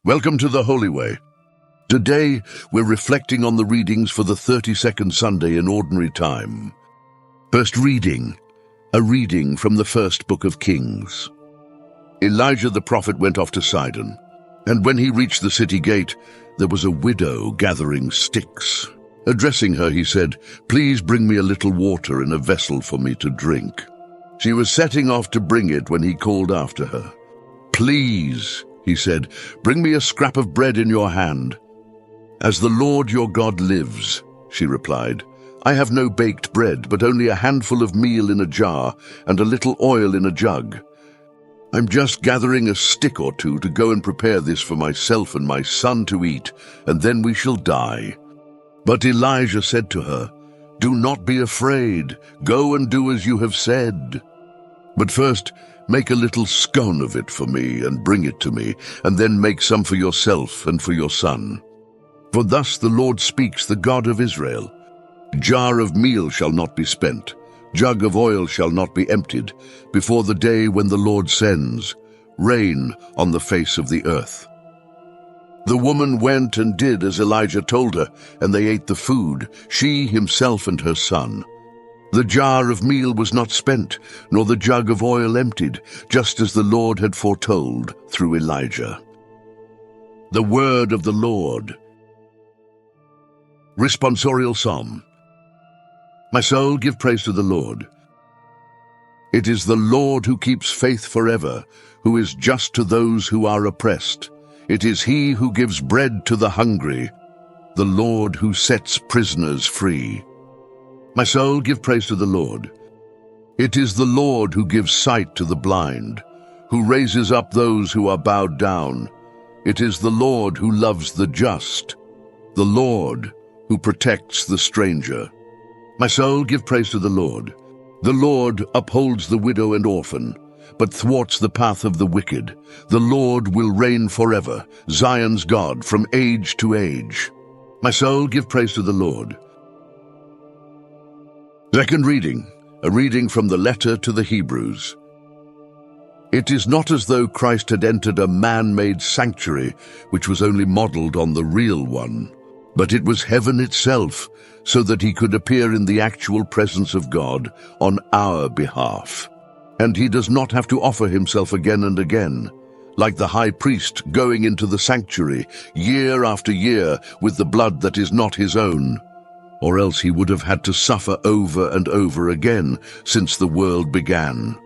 Welcome to the Holy Way. Today, we're reflecting on the readings for the 32nd Sunday in Ordinary Time. First reading, a reading from the first book of Kings. Elijah the prophet went off to Sidon, and when he reached the city gate, there was a widow gathering sticks. Addressing her, he said, "Please bring me a little water in a vessel for me to drink." She was setting off to bring it when he called after her. "Please," he said, "bring me a scrap of bread in your hand." "As the Lord your God lives," she replied, "I have no baked bread, but only a handful of meal in a jar and a little oil in a jug. I'm just gathering a stick or two to go and prepare this for myself and my son to eat, and then we shall die." But Elijah said to her, "Do not be afraid. Go and do as you have said. But first, make a little scone of it for me and bring it to me, and then make some for yourself and for your son. For thus the Lord speaks, the God of Israel. Jar of meal shall not be spent, jug of oil shall not be emptied, before the day when the Lord sends rain on the face of the earth." The woman went and did as Elijah told her, and they ate the food, she, himself, and her son. The jar of meal was not spent, nor the jug of oil emptied, just as the Lord had foretold through Elijah. The word of the Lord. Responsorial Psalm. My soul, give praise to the Lord. It is the Lord who keeps faith forever, who is just to those who are oppressed. It is he who gives bread to the hungry, the Lord who sets prisoners free. My soul, give praise to the Lord. It is the Lord who gives sight to the blind, who raises up those who are bowed down. It is the Lord who loves the just, the Lord who protects the stranger. My soul, give praise to the Lord. The Lord upholds the widow and orphan, but thwarts the path of the wicked. The Lord will reign forever, Zion's God, from age to age. My soul, give praise to the Lord. Second reading, a reading from the letter to the Hebrews. It is not as though Christ had entered a man-made sanctuary, which was only modeled on the real one, but it was heaven itself, so that he could appear in the actual presence of God on our behalf. And he does not have to offer himself again and again, like the high priest going into the sanctuary year after year with the blood that is not his own, or else he would have had to suffer over and over again since the world began.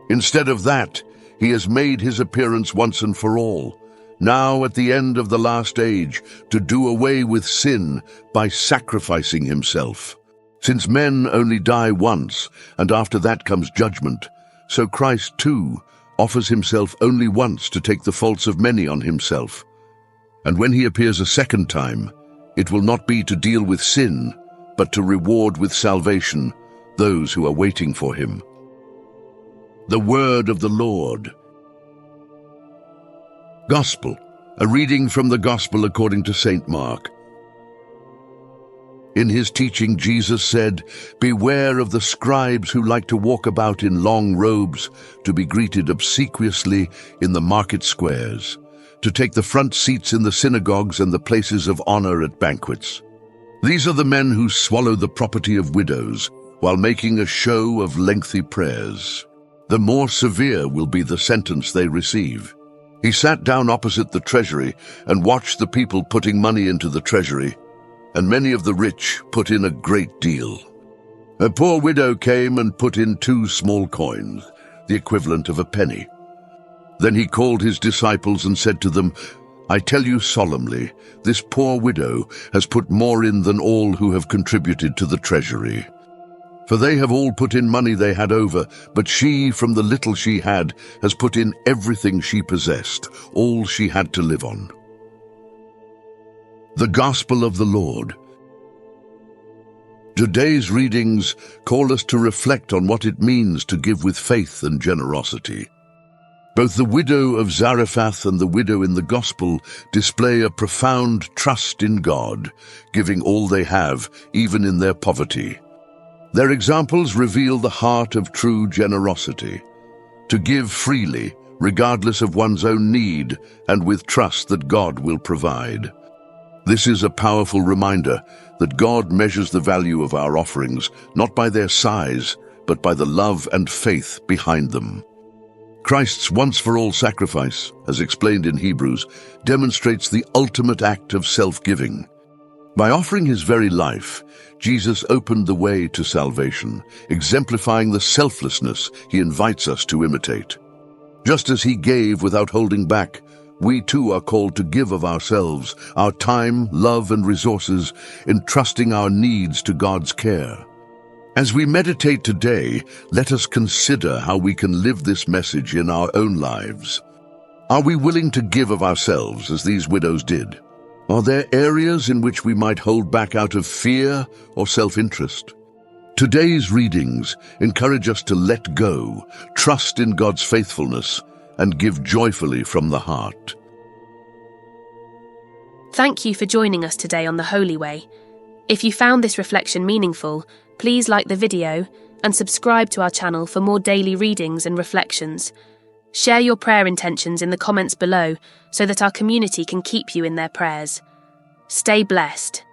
Instead of that, he has made his appearance once and for all, now at the end of the last age, to do away with sin by sacrificing himself. Since men only die once, and after that comes judgment, so Christ too offers himself only once to take the faults of many on himself. And when he appears a second time, it will not be to deal with sin, but to reward with salvation those who are waiting for him. The word of the Lord. Gospel, a reading from the Gospel according to St. Mark. In his teaching, Jesus said, "Beware of the scribes who like to walk about in long robes, to be greeted obsequiously in the market squares, to take the front seats in the synagogues and the places of honor at banquets. These are the men who swallow the property of widows while making a show of lengthy prayers. The more severe will be the sentence they receive." He sat down opposite the treasury and watched the people putting money into the treasury, and many of the rich put in a great deal. A poor widow came and put in 2 small coins, the equivalent of a penny. Then he called his disciples and said to them, "I tell you solemnly, this poor widow has put more in than all who have contributed to the treasury. For they have all put in money they had over, but she, from the little she had, has put in everything she possessed, all she had to live on." The Gospel of the Lord. Today's readings call us to reflect on what it means to give with faith and generosity. Both the widow of Zarephath and the widow in the Gospel display a profound trust in God, giving all they have, even in their poverty. Their examples reveal the heart of true generosity. To give freely regardless of one's own need and with trust that God will provide. This is a powerful reminder that God measures the value of our offerings not by their size, but by the love and faith behind them. Christ's once-for-all sacrifice, as explained in Hebrews, demonstrates the ultimate act of self-giving. By offering his very life, Jesus opened the way to salvation, exemplifying the selflessness he invites us to imitate. Just as he gave without holding back, we too are called to give of ourselves, our time, love, and resources, entrusting our needs to God's care. As we meditate today, let us consider how we can live this message in our own lives. Are we willing to give of ourselves as these widows did? Are there areas in which we might hold back out of fear or self-interest? Today's readings encourage us to let go, trust in God's faithfulness, and give joyfully from the heart. Thank you for joining us today on the Holy Way. If you found this reflection meaningful, please like the video and subscribe to our channel for more daily readings and reflections. Share your prayer intentions in the comments below so that our community can keep you in their prayers. Stay blessed.